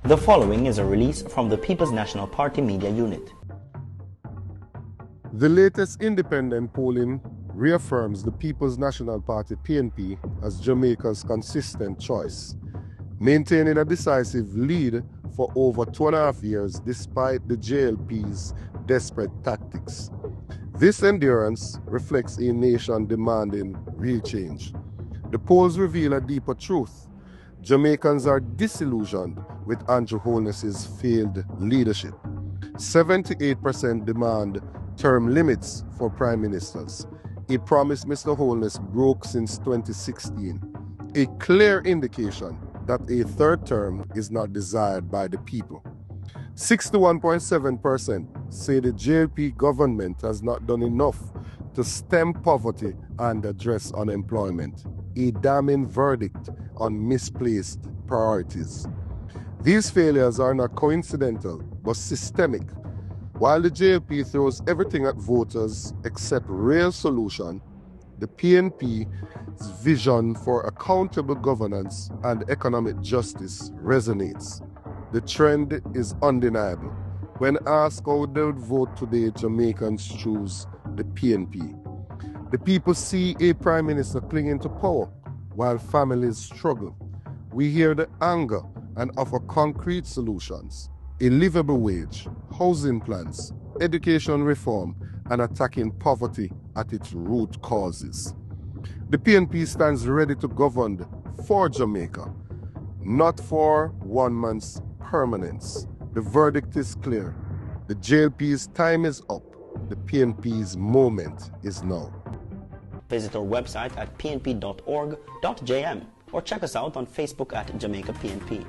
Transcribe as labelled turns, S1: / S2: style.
S1: The following is a release from the People's National Party Media Unit.
S2: The latest independent polling reaffirms the People's National Party PNP as Jamaica's consistent choice, maintaining a decisive lead for over 2.5 years despite the JLP's desperate tactics. This endurance reflects a nation demanding real change. The polls reveal a deeper truth. Jamaicans are disillusioned with Andrew Holness's failed leadership. 78% demand term limits for prime ministers, a promise Mr. Holness broke since 2016, a clear indication that a third term is not desired by the people. 61.7% say the JLP government has not done enough to stem poverty and address unemployment, a damning verdict on misplaced priorities. These failures are not coincidental but systemic. While the JLP throws everything at voters except real solution, the PNP's vision for accountable governance and economic justice resonates. The trend is undeniable. When asked how they would vote today, Jamaicans choose the PNP. The people see a prime minister clinging to power while families struggle. We hear the anger and offer concrete solutions: a livable wage, housing plans, education reform, and attacking poverty at its root causes. The PNP stands ready to govern for Jamaica, not for one man's permanence. The verdict is clear. The JLP's time is up. The PNP's moment is now.
S1: Visit our website at pnp.org.jm or check us out on Facebook at Jamaica PNP.